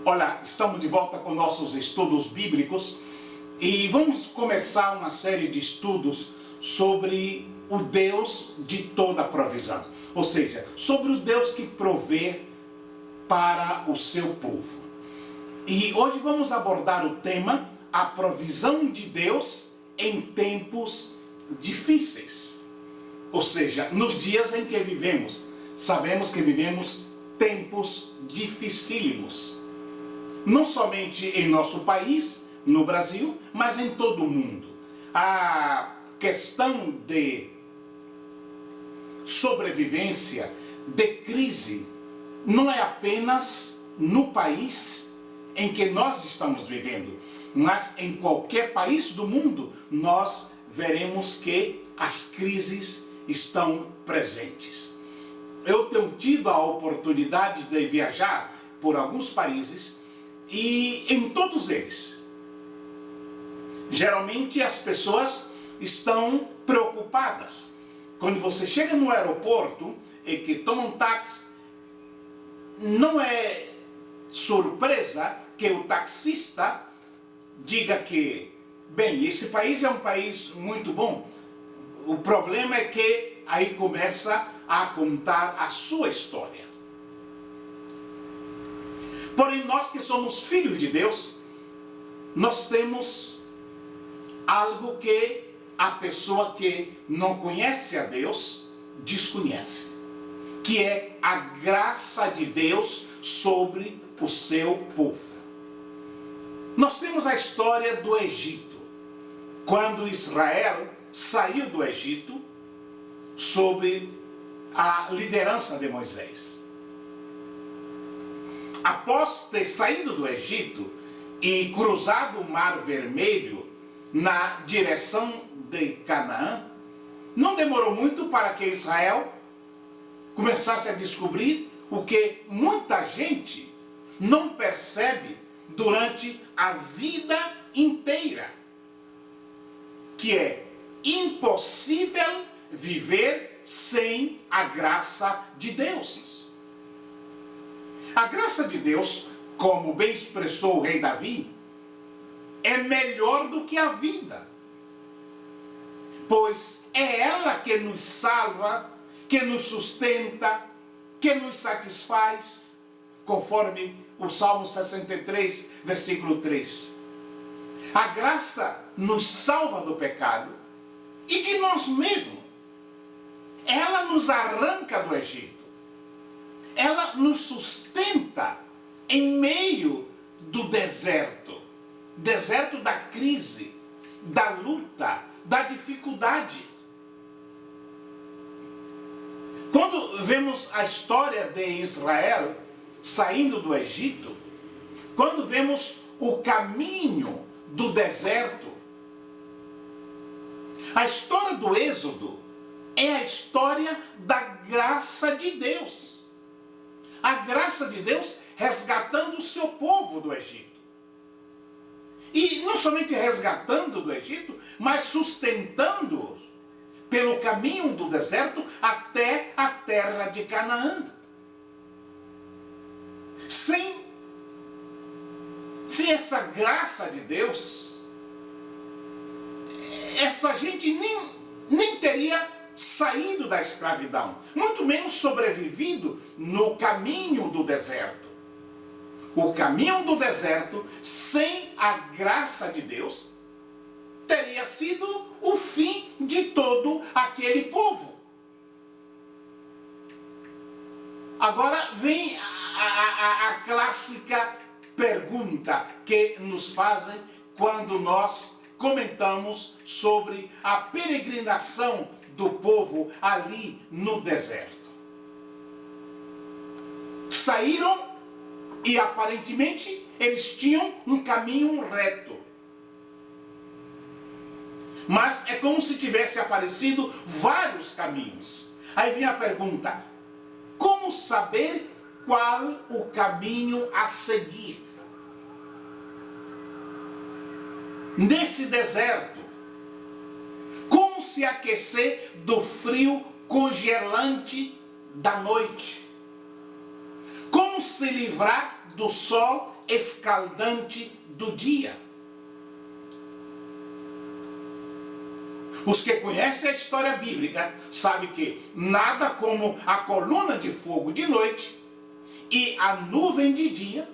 Olá, estamos de volta com nossos estudos bíblicos e vamos começar uma série de estudos sobre o Deus de toda provisão, ou seja, sobre o Deus que provê para o seu povo. E hoje vamos abordar o tema a provisão de Deus em tempos difíceis, ou seja, nos dias em que vivemos. Sabemos que vivemos tempos dificílimos. Não somente em nosso país, no Brasil, mas em todo o mundo. A questão de sobrevivência, de crise, não é apenas no país em que nós estamos vivendo, mas em qualquer país do mundo nós veremos que as crises estão presentes. Eu tenho tido a oportunidade de viajar por alguns países e em todos eles, geralmente as pessoas estão preocupadas. Quando você chega no aeroporto e que toma um táxi, não é surpresa que o taxista diga que, bem, esse país é um país muito bom. O problema é que aí começa a contar a sua história. Porém, nós que somos filhos de Deus, nós temos algo que a pessoa que não conhece a Deus desconhece, que é a graça de Deus sobre o seu povo. Nós temos a história do Egito, quando Israel saiu do Egito sob a liderança de Moisés. Após ter saído do Egito e cruzado o Mar Vermelho na direção de Canaã, não demorou muito para que Israel começasse a descobrir o que muita gente não percebe durante a vida inteira, que é impossível viver sem a graça de Deus. A graça de Deus, como bem expressou o rei Davi, é melhor do que a vida, pois é ela que nos salva, que nos sustenta, que nos satisfaz, conforme o Salmo 63, versículo 3. A graça nos salva do pecado e de nós mesmos. Ela nos arranca do Egito. Ela nos sustenta em meio do deserto. Deserto da crise, da luta, da dificuldade. Quando vemos a história de Israel saindo do Egito, quando vemos o caminho do deserto, a história do Êxodo é a história da graça de Deus. A graça de Deus resgatando o seu povo do Egito. E não somente resgatando do Egito, mas sustentando-os pelo caminho do deserto até a terra de Canaã. Sem essa graça de Deus, essa gente nem teria saído da escravidão, muito menos sobrevivido no caminho do deserto. O caminho do deserto, sem a graça de Deus, teria sido o fim de todo aquele povo. Agora vem a clássica pergunta que nos fazem quando nós comentamos sobre a peregrinação do povo ali no deserto. Saíram e aparentemente eles tinham um caminho reto. Mas é como se tivesse aparecido vários caminhos. Aí vem a pergunta: como saber qual o caminho a seguir? Nesse deserto, como se aquecer do frio congelante da noite? Como se livrar do sol escaldante do dia. Os que conhecem a história bíblica sabem que nada como a coluna de fogo de noite e a nuvem de dia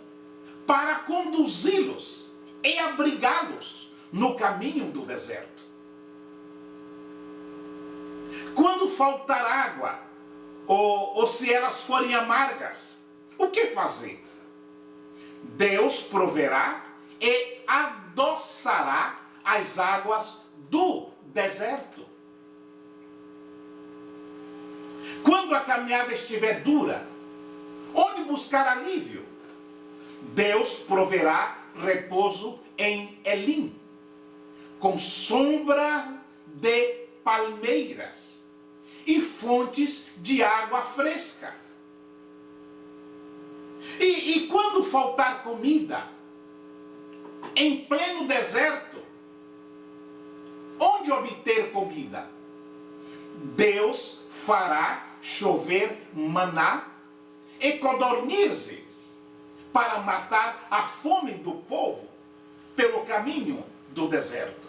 para conduzi-los e abrigá-los no caminho do deserto. Quando faltar água, ou se elas forem amargas, o que fazer? Deus proverá e adoçará as águas do deserto. Quando a caminhada estiver dura, onde buscar alívio? Deus proverá repouso em Elim, com sombra de palmeiras e fontes de água fresca. E quando faltar comida, em pleno deserto, onde obter comida? Deus fará chover maná e codornizes para matar a fome do povo pelo caminho do deserto.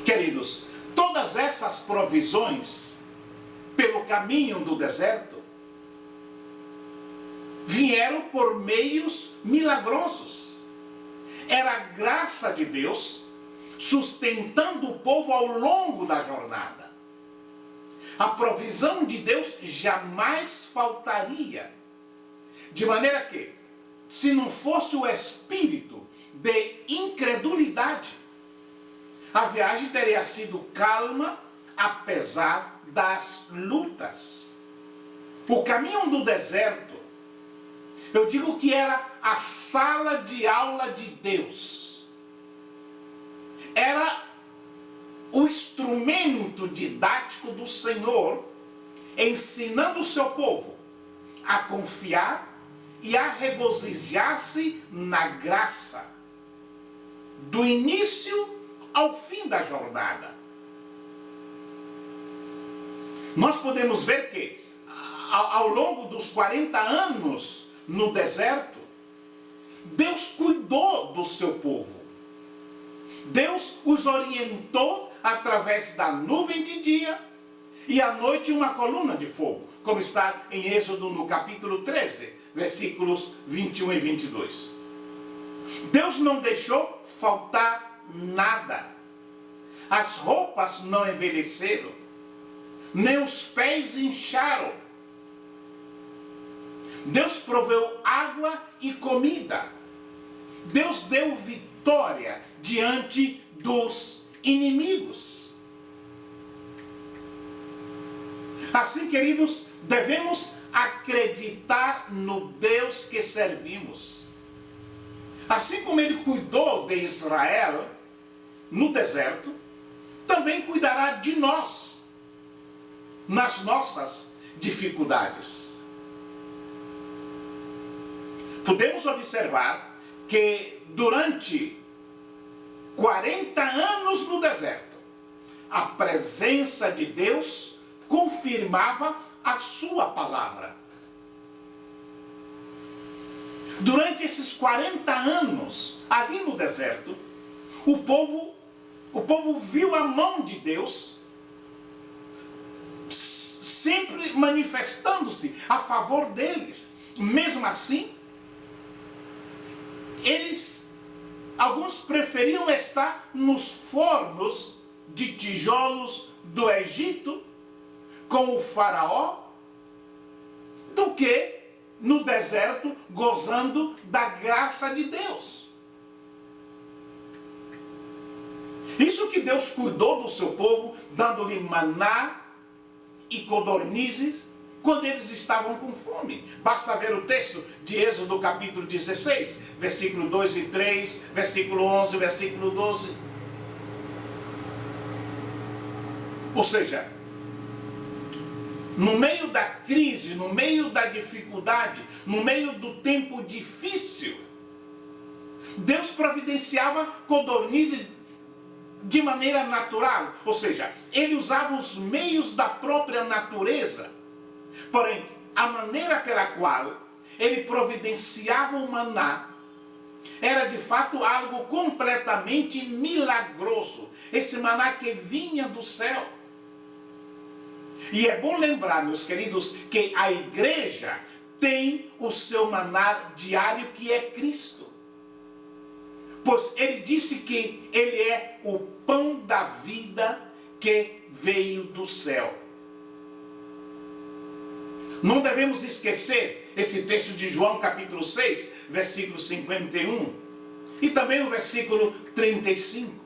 Queridos, todas essas provisões pelo caminho do deserto vieram por meios milagrosos. Era a graça de Deus sustentando o povo ao longo da jornada. A provisão de Deus jamais faltaria. De maneira que, se não fosse o espírito de incredulidade, a viagem teria sido calma, apesar das lutas. O caminho do deserto, eu digo que era a sala de aula de Deus. Era o instrumento didático do Senhor, ensinando o seu povo a confiar e a regozijar-se na graça, do início ao fim da jornada. Nós podemos ver que, ao longo dos 40 anos no deserto, Deus cuidou do seu povo. Deus os orientou através da nuvem de dia e à noite uma coluna de fogo, como está em Êxodo no capítulo 13, versículos 21 e 22. Deus não deixou faltar nada. As roupas não envelheceram, nem os pés incharam. Deus proveu água e comida. Deus deu vitória diante dos inimigos. Assim, queridos, devemos acreditar no Deus que servimos. Assim como Ele cuidou de Israel no deserto, também cuidará de nós nas nossas dificuldades. Podemos observar que durante 40 anos no deserto, a presença de Deus confirmava a sua palavra. Durante esses 40 anos ali no deserto, o povo viu a mão de Deus sempre manifestando-se a favor deles. Mesmo assim, alguns preferiam estar nos fornos de tijolos do Egito com o faraó do que no deserto gozando da graça de Deus. Isso que Deus cuidou do seu povo, dando-lhe maná e codornizes quando eles estavam com fome. Basta ver o texto de Êxodo capítulo 16, versículo 2 e 3, versículo 11, versículo 12. Ou seja, no meio da crise, no meio da dificuldade, no meio do tempo difícil, Deus providenciava codornizes de maneira natural. Ou seja, Ele usava os meios da própria natureza. Porém, a maneira pela qual ele providenciava o maná, era de fato algo completamente milagroso. Esse maná que vinha do céu. E é bom lembrar, meus queridos, que a igreja tem o seu maná diário, que é Cristo. Pois ele disse que ele é o pão da vida que veio do céu. Não devemos esquecer esse texto de João capítulo 6, versículo 51, e também o versículo 35.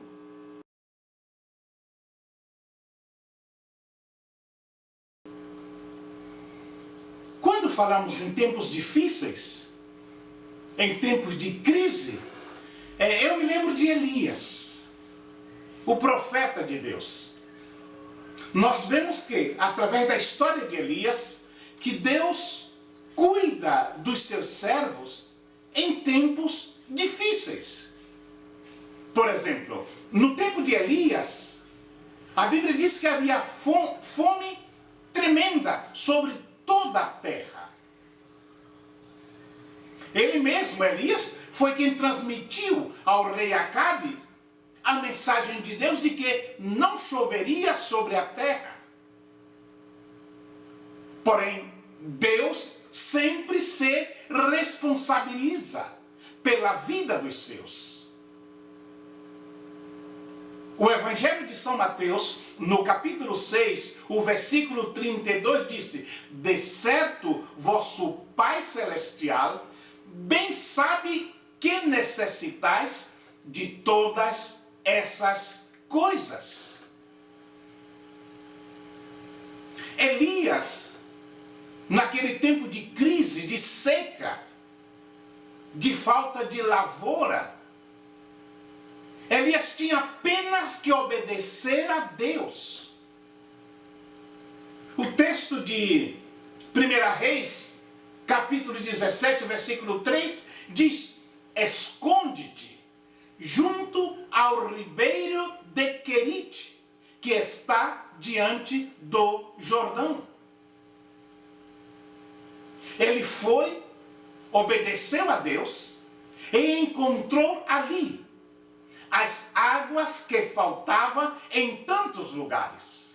Quando falamos em tempos difíceis, em tempos de crise, eu me lembro de Elias, o profeta de Deus. Nós vemos que, através da história de Elias, que Deus cuida dos seus servos em tempos difíceis. Por exemplo, no tempo de Elias, a Bíblia diz que havia fome tremenda sobre toda a terra. Ele mesmo, Elias, foi quem transmitiu ao rei Acabe a mensagem de Deus de que não choveria sobre a terra. Porém, Deus sempre se responsabiliza pela vida dos seus. O Evangelho de São Mateus, no capítulo 6, o versículo 32, disse: de certo, vosso Pai Celestial bem sabe que necessitais de todas essas coisas. Elias, naquele tempo de crise, de seca, de falta de lavoura, Elias tinha apenas que obedecer a Deus. O texto de 1 Reis, capítulo 17, versículo 3, diz: esconde-te junto ao ribeiro de Querite, que está diante do Jordão. Ele foi, obedeceu a Deus e encontrou ali as águas que faltavam em tantos lugares.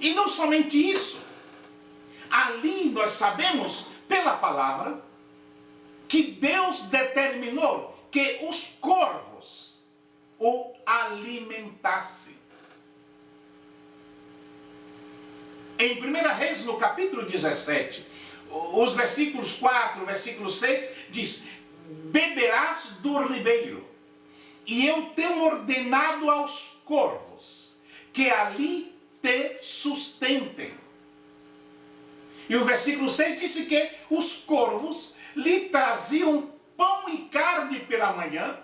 E não somente isso. Ali nós sabemos, pela palavra, que Deus determinou que os corvos o alimentassem. Em 1 Reis, no capítulo 17, os versículos 4, versículo 6, diz: beberás do ribeiro, e eu tenho ordenado aos corvos que ali te sustentem. E o versículo 6 disse que os corvos lhe traziam pão e carne pela manhã,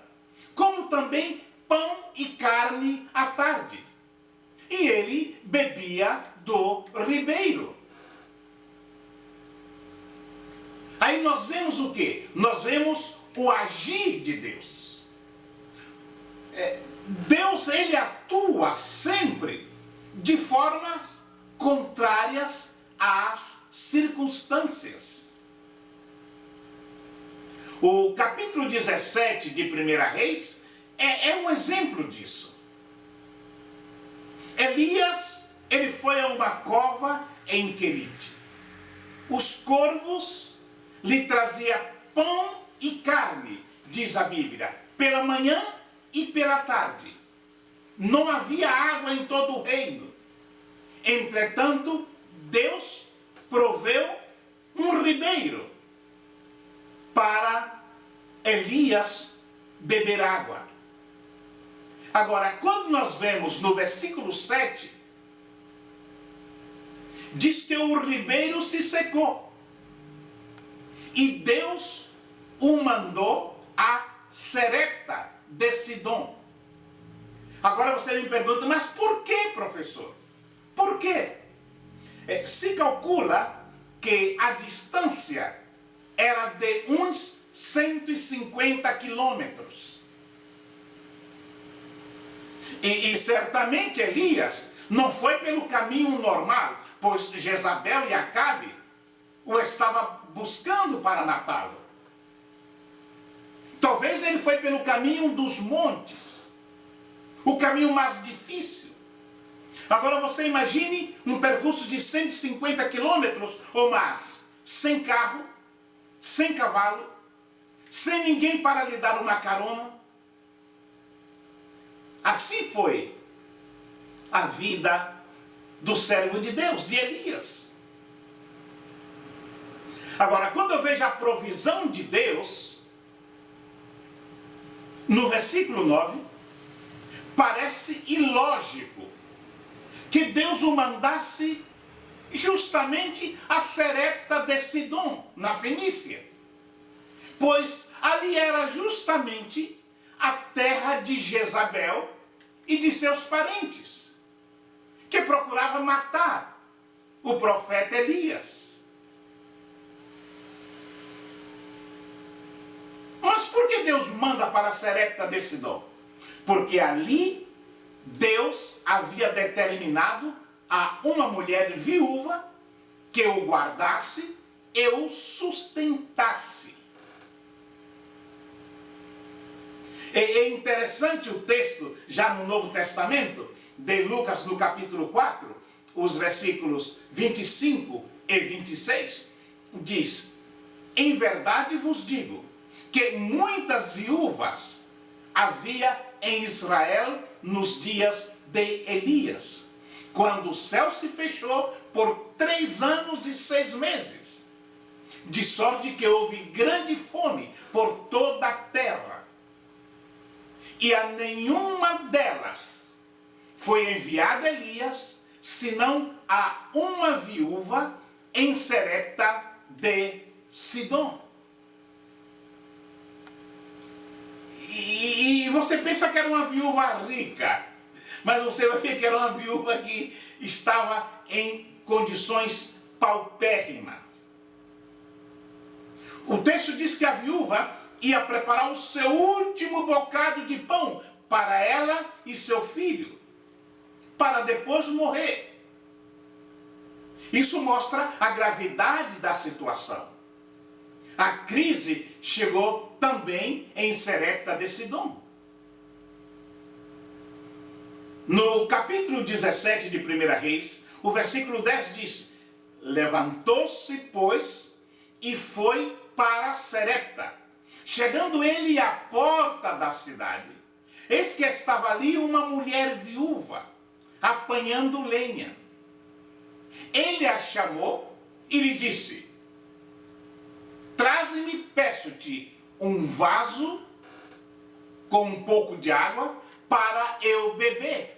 como também pão e carne à tarde. E ele bebia do ribeiro. Aí nós vemos o quê? Nós vemos o agir de Deus. Deus, ele atua sempre de formas contrárias às circunstâncias. O capítulo 17 de 1 Reis é um exemplo disso. Elias, ele foi a uma cova em Querite. Os corvos lhe traziam pão e carne, diz a Bíblia, pela manhã e pela tarde. Não havia água em todo o reino. Entretanto, Deus proveu um ribeiro para Elias beber água. Agora, quando nós vemos no versículo 7, diz que o ribeiro se secou. E Deus o mandou a Serepta de Sidom. Agora você me pergunta, mas por que, professor? Por quê? Se calcula que a distância era de uns 150 quilômetros. E certamente Elias não foi pelo caminho normal, pois Jezabel e Acabe o estava buscando para matá-lo. Talvez ele foi pelo caminho dos montes, o caminho mais difícil. Agora você imagine um percurso de 150 quilômetros ou mais, sem carro, sem cavalo, sem ninguém para lhe dar uma carona. Assim foi a vida do servo de Deus, de Elias. Agora, quando eu vejo a provisão de Deus, no versículo 9, parece ilógico que Deus o mandasse justamente a Serepta de Sidom, na Fenícia, pois ali era justamente a terra de Jezabel e de seus parentes, que procurava matar o profeta Elias. Mas por que Deus manda para Serepta de Sidom? Porque ali Deus havia determinado a uma mulher viúva que o guardasse e o sustentasse. É interessante o texto, já no Novo Testamento, de Lucas, no capítulo 4, os versículos 25 e 26, diz: em verdade vos digo, que muitas viúvas havia em Israel nos dias de Elias, quando o céu se fechou por 3 anos e 6 meses, de sorte que houve grande fome por toda a terra, e a nenhuma delas foi enviado Elias, senão a uma viúva em Serepta de Sidom. E você pensa que era uma viúva rica, mas você vai ver que era uma viúva que estava em condições paupérrimas. O texto diz que a viúva ia preparar o seu último bocado de pão para ela e seu filho, para depois morrer. Isso mostra a gravidade da situação. A crise chegou também em Serepta de Sidom. No capítulo 17 de 1 Reis, o versículo 10 diz: levantou-se, pois, e foi para Serepta. Chegando ele à porta da cidade, eis que estava ali uma mulher viúva, apanhando lenha. Ele a chamou e lhe disse: traze-me, peço-te, um vaso com um pouco de água para eu beber.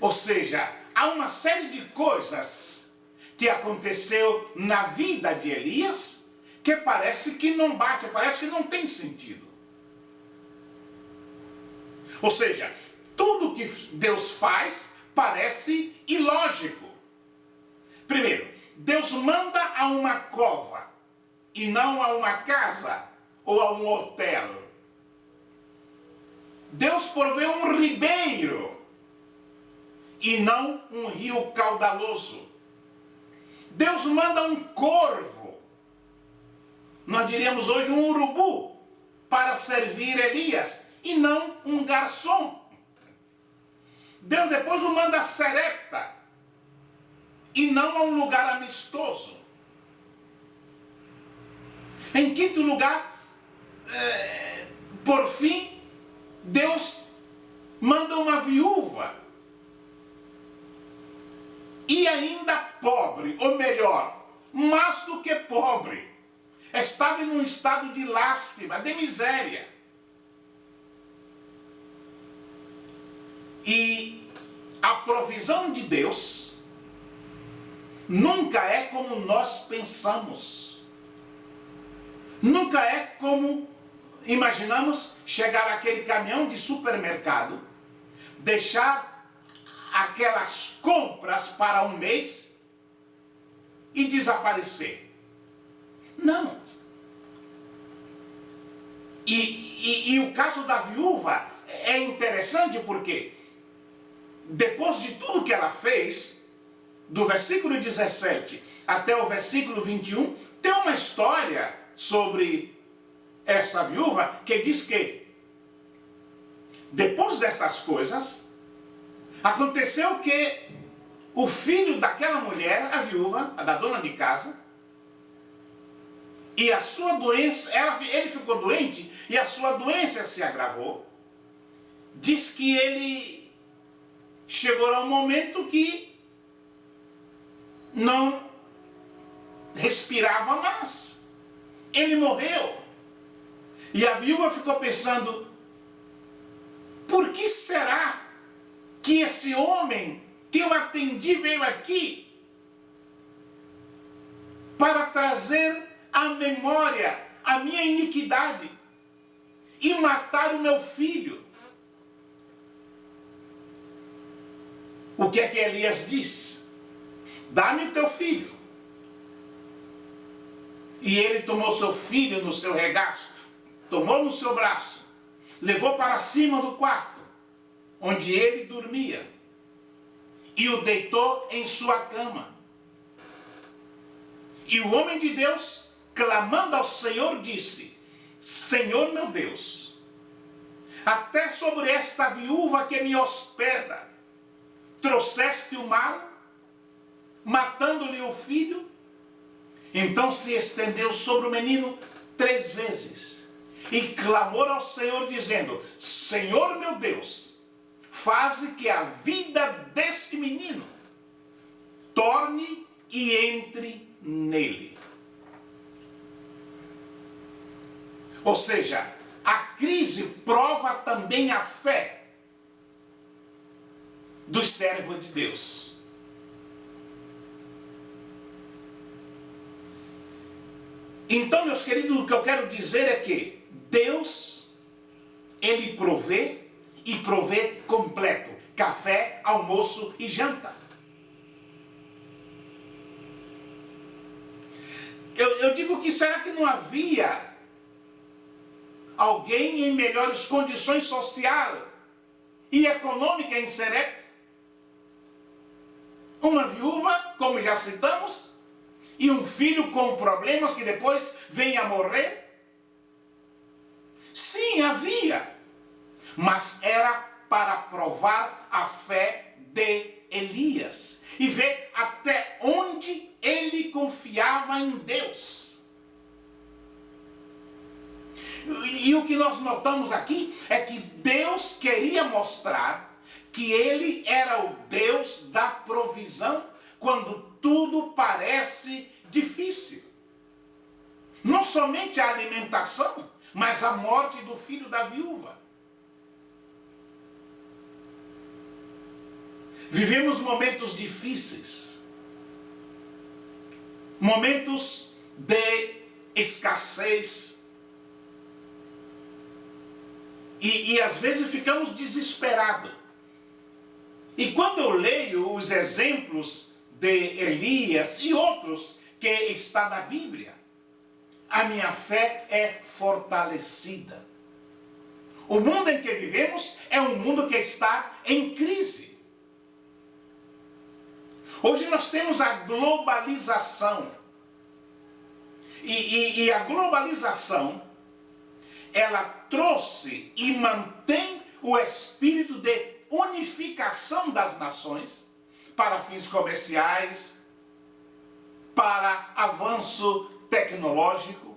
Ou seja, há uma série de coisas que aconteceu na vida de Elias que parece que não bate, parece que não tem sentido. Ou seja, tudo que Deus faz parece ilógico. Primeiro, Deus manda a uma cova e não a uma casa ou a um hotel. Deus provê um ribeiro e não um rio caudaloso. Deus manda um corvo, nós diríamos hoje um urubu, para servir Elias e não um garçom. Deus depois o manda a Serepta e não a um lugar amistoso. Em quinto lugar, por fim, Deus manda uma viúva e ainda pobre, ou melhor, mais do que pobre, estava em um estado de lástima, de miséria. E a provisão de Deus nunca é como nós pensamos. Nunca é como imaginamos chegar aquele caminhão de supermercado, deixar aquelas compras para um mês e desaparecer. Não. E o caso da viúva é interessante porque depois de tudo que ela fez, do versículo 17 até o versículo 21, tem uma história sobre essa viúva que diz que, depois destas coisas, aconteceu que o filho daquela mulher, a viúva, a da dona de casa, e a sua doença, ele ficou doente e a sua doença se agravou. Diz que ele chegou a um momento que não respirava mais. Ele morreu. E a viúva ficou pensando, por que será que esse homem que eu atendi veio aqui para trazer à memória a minha iniquidade e matar o meu filho? O que é que Elias diz? Dá-me o teu filho. E ele tomou seu filho no seu regaço, tomou no seu braço, levou para cima do quarto, onde ele dormia, e o deitou em sua cama. E o homem de Deus, clamando ao Senhor, disse, Senhor meu Deus, até sobre esta viúva que me hospeda, trouxeste o mal, matando-lhe o filho? Então se estendeu sobre o menino 3 vezes, e clamou ao Senhor, dizendo, Senhor meu Deus, faze que a vida deste menino torne e entre nele. Ou seja, a crise prova também a fé dos servos de Deus. Então, meus queridos, o que eu quero dizer é que Deus, Ele provê e provê completo. Café, almoço e janta. Eu digo que será que não havia alguém em melhores condições sociais e econômicas em Serepta? Uma viúva, como já citamos, e um filho com problemas que depois vem a morrer? Sim, havia. Mas era para provar a fé de Elias e ver até onde ele confiava em Deus. E o que nós notamos aqui é que Deus queria mostrar que ele era o Deus da provisão quando tudo parece difícil. Não somente a alimentação, mas a morte do filho da viúva. Vivemos momentos difíceis, momentos de escassez, e às vezes ficamos desesperados. E quando eu leio os exemplos de Elias e outros que está na Bíblia, a minha fé é fortalecida. O mundo em que vivemos é um mundo que está em crise. Hoje nós temos a globalização. E a globalização, ela trouxe e mantém o espírito de unificação das nações para fins comerciais, para avanço tecnológico.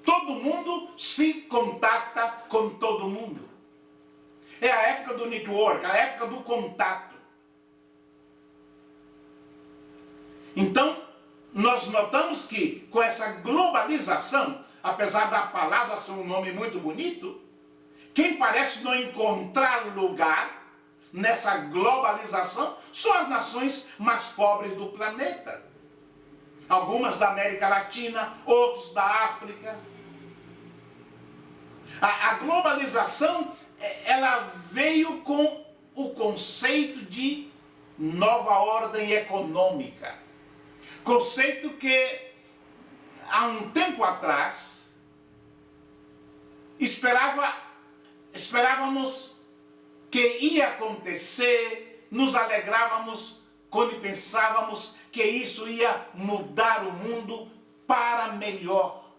Todo mundo se contacta com todo mundo. É a época do network, a época do contato. Então, nós notamos que com essa globalização, apesar da palavra ser um nome muito bonito, quem parece não encontrar lugar nessa globalização são as nações mais pobres do planeta. Algumas da América Latina, outros da África. A globalização, ela veio com o conceito de nova ordem econômica. Conceito que há um tempo atrás esperávamos que ia acontecer, nos alegrávamos quando pensávamos que isso ia mudar o mundo para melhor.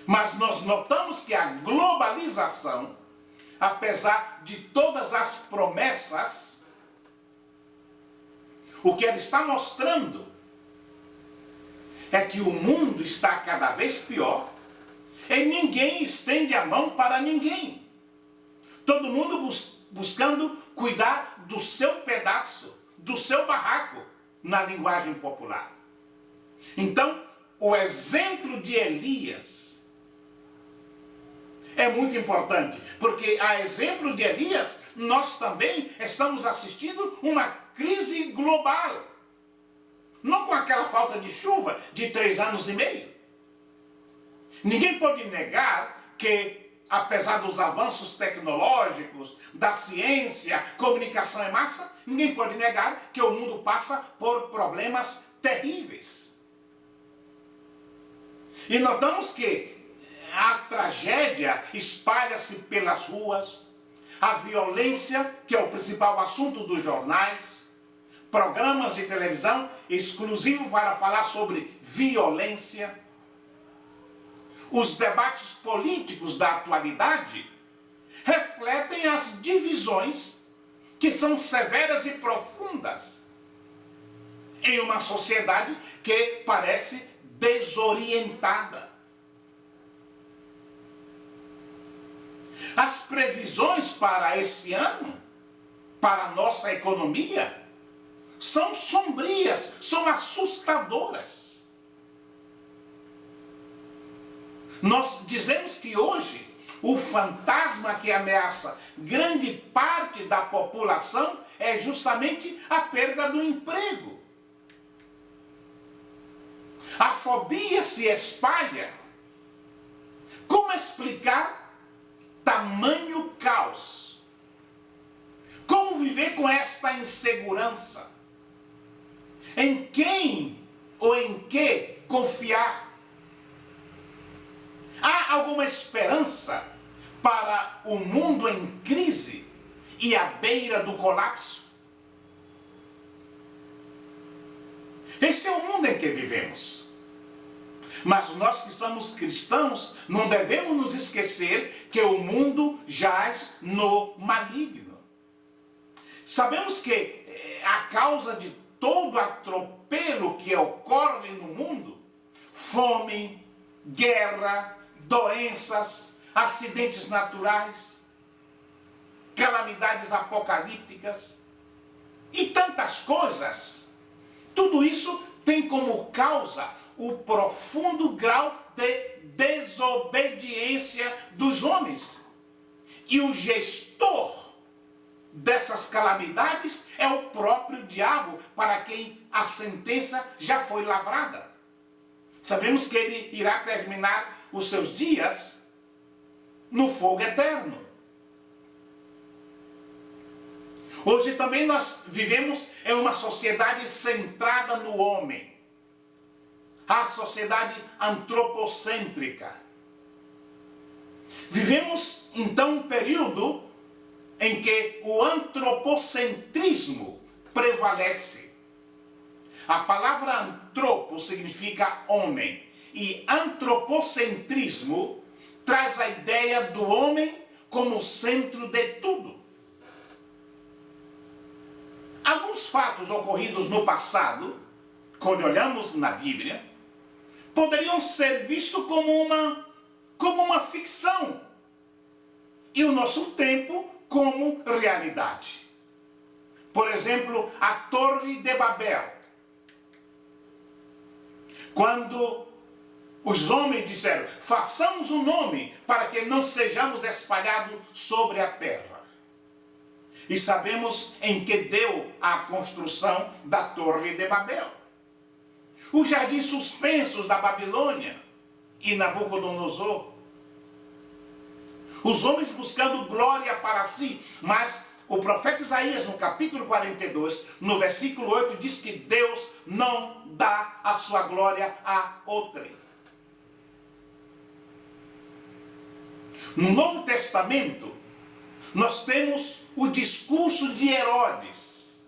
Mas nós notamos que a globalização, apesar de todas as promessas, o que ela está mostrando é que o mundo está cada vez pior e ninguém estende a mão para ninguém. Todo mundo buscando cuidar do seu pedaço, do seu barraco, na linguagem popular. Então, o exemplo de Elias é muito importante, porque a exemplo de Elias, nós também estamos assistindo uma crise global. Não com aquela falta de chuva de 3 anos e meio. Ninguém pode negar que, apesar dos avanços tecnológicos, da ciência, comunicação em massa, ninguém pode negar que o mundo passa por problemas terríveis. E notamos que a tragédia espalha-se pelas ruas, a violência, que é o principal assunto dos jornais, programas de televisão exclusivos para falar sobre violência, os debates políticos da atualidade refletem as divisões que são severas e profundas em uma sociedade que parece desorientada. As previsões para esse ano, para a nossa economia, são sombrias, são assustadoras. Nós dizemos que hoje o fantasma que ameaça grande parte da população é justamente a perda do emprego. A fobia se espalha. Como explicar tamanho caos? Como viver com esta insegurança? Em quem ou em que confiar? Há alguma esperança para o mundo em crise e à beira do colapso? Esse é o mundo em que vivemos. Mas nós que somos cristãos não devemos nos esquecer que o mundo jaz no maligno. Sabemos que a causa de todo atropelo que ocorre no mundo, fome, guerra, doenças, acidentes naturais, calamidades apocalípticas e tantas coisas, tudo isso tem como causa o profundo grau de desobediência dos homens. E o gestor dessas calamidades é o próprio diabo, para quem a sentença já foi lavrada. Sabemos que ele irá terminar os seus dias no fogo eterno. Hoje também nós vivemos em uma sociedade centrada no homem. A sociedade antropocêntrica. Vivemos então um período em que o antropocentrismo prevalece. A palavra antropo significa homem e antropocentrismo traz a ideia do homem como centro de tudo. Alguns fatos ocorridos no passado, quando olhamos na Bíblia, poderiam ser vistos como uma ficção e o nosso tempo como realidade. Por exemplo, a Torre de Babel. Quando os homens disseram, façamos um nome para que não sejamos espalhados sobre a terra. E sabemos em que deu a construção da Torre de Babel. Os jardins suspensos da Babilônia e Nabucodonosor. Os homens buscando glória para si, mas o profeta Isaías, no capítulo 42, no versículo 8, diz que Deus não dá a sua glória a outrem. No Novo Testamento, nós temos o discurso de Herodes,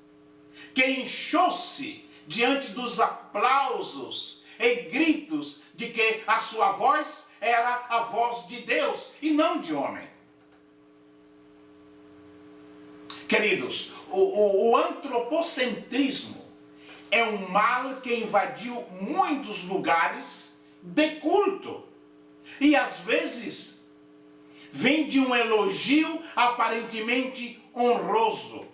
que inchou-se diante dos aplausos e gritos de que a sua voz era a voz de Deus e não de homem. Queridos, o antropocentrismo é um mal que invadiu muitos lugares de culto. E às vezes vem de um elogio aparentemente honroso.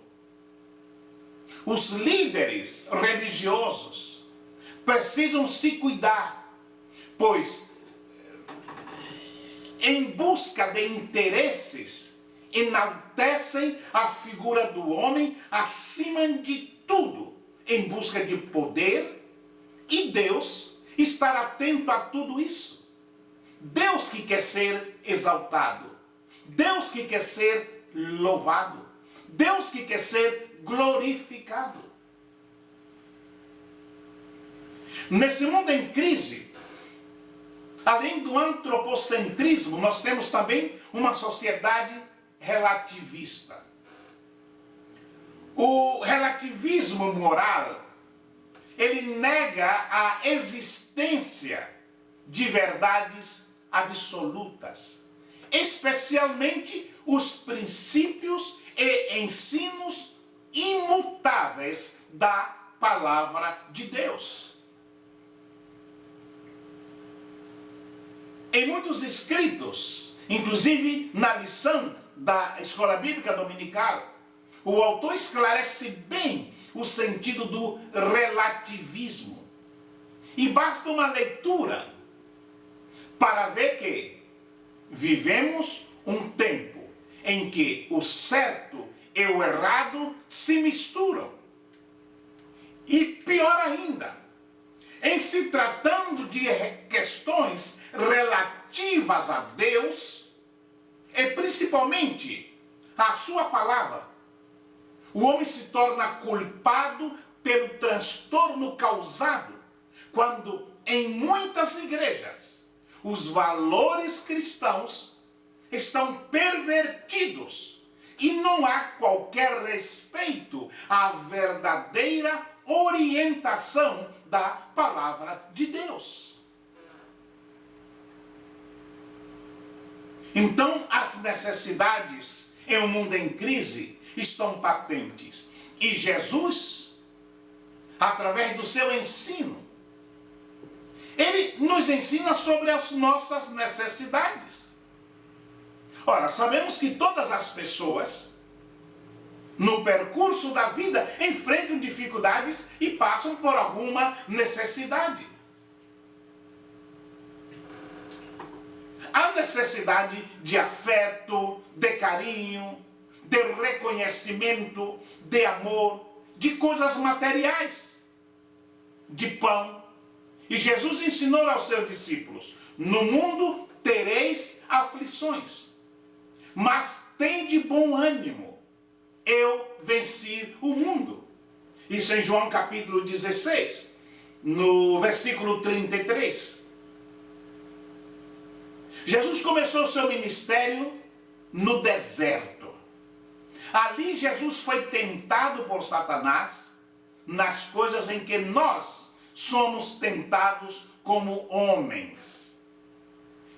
Os líderes religiosos precisam se cuidar, pois em busca de interesses enaltecem a figura do homem acima de tudo, em busca de poder, e Deus está atento a tudo isso. Deus que quer ser exaltado, Deus que quer ser louvado, Deus que quer ser glorificado. Nesse mundo em crise, além do antropocentrismo, nós temos também uma sociedade relativista. O relativismo moral, ele nega a existência de verdades absolutas, especialmente os princípios e ensinos imutáveis da palavra de Deus. Em muitos escritos, inclusive na lição da Escola Bíblica Dominical, o autor esclarece bem o sentido do relativismo. E basta uma leitura para ver que vivemos um tempo em que o certo e o errado se misturam. E pior ainda, em se tratando de questões relativas a Deus, e principalmente a sua palavra, o homem se torna culpado pelo transtorno causado quando em muitas igrejas os valores cristãos estão pervertidos e não há qualquer respeito à verdadeira orientação da palavra de Deus. Então, as necessidades em um mundo em crise estão patentes. E Jesus, através do seu ensino, ele nos ensina sobre as nossas necessidades. Ora, sabemos que todas as pessoas, no percurso da vida, enfrentam dificuldades e passam por alguma necessidade. Há necessidade de afeto, de carinho, de reconhecimento, de amor, de coisas materiais, de pão. E Jesus ensinou aos seus discípulos: no mundo tereis aflições, mas tende bom ânimo, eu venci o mundo. Isso em João capítulo 16, no versículo 33. Jesus começou o seu ministério no deserto. Ali Jesus foi tentado por Satanás nas coisas em que nós somos tentados como homens.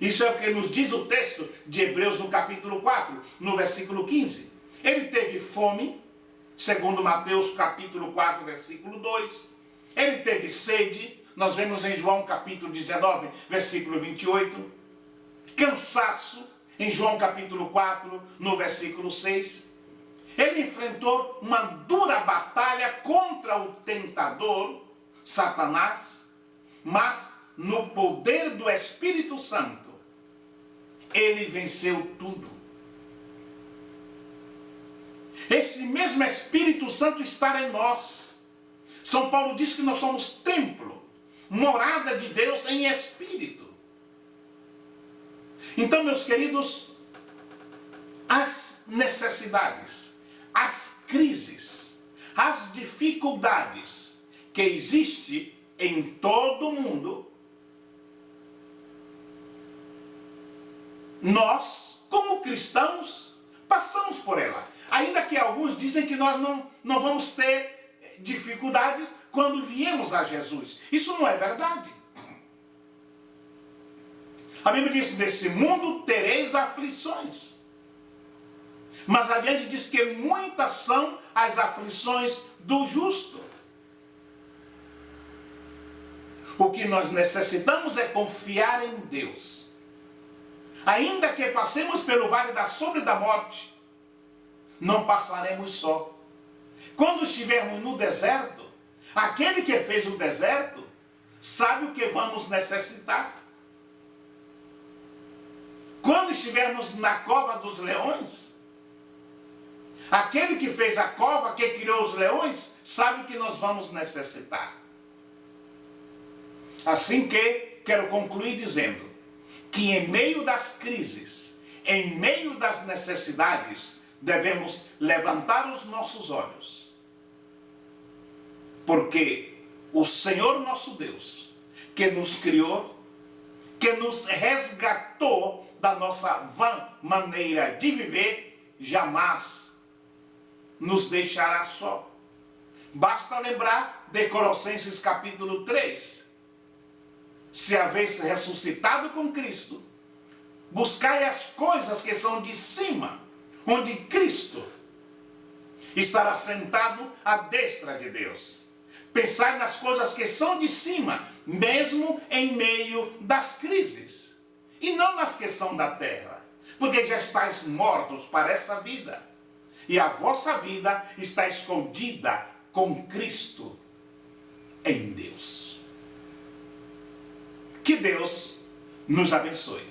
Isso é o que nos diz o texto de Hebreus no capítulo 4, no versículo 15. Ele teve fome, segundo Mateus capítulo 4, versículo 2. Ele teve sede, nós vemos em João capítulo 19, versículo 28. Cansaço, em João capítulo 4, no versículo 6. Ele enfrentou uma dura batalha contra o tentador, Satanás, mas no poder do Espírito Santo, ele venceu tudo. Esse mesmo Espírito Santo está em nós. São Paulo diz que nós somos templo, morada de Deus em espírito. Então, meus queridos, as necessidades, as crises, as dificuldades que existem em todo o mundo, nós, como cristãos, passamos por ela. Ainda que alguns dizem que nós não vamos ter ter dificuldades quando viemos a Jesus. Isso não é verdade. A Bíblia diz: nesse mundo tereis aflições. Mas adiante diz que muitas são as aflições do justo. O que nós necessitamos é confiar em Deus. Ainda que passemos pelo vale da sombra e da morte, não passaremos só. Quando estivermos no deserto, aquele que fez o deserto sabe o que vamos necessitar. Quando estivermos na cova dos leões, aquele que fez a cova, que criou os leões, sabe o que nós vamos necessitar. Assim que quero concluir dizendo que em meio das crises, em meio das necessidades, devemos levantar os nossos olhos. Porque o Senhor nosso Deus, que nos criou, que nos resgatou da nossa vã maneira de viver, jamais nos deixará só. Basta lembrar de Colossenses capítulo 3. Se haveis ressuscitado com Cristo, buscai as coisas que são de cima, onde Cristo estará sentado à destra de Deus. Pensai nas coisas que são de cima, mesmo em meio das crises, e não nas que são da terra, porque já estáis mortos para essa vida, e a vossa vida está escondida com Cristo em Deus. Que Deus nos abençoe.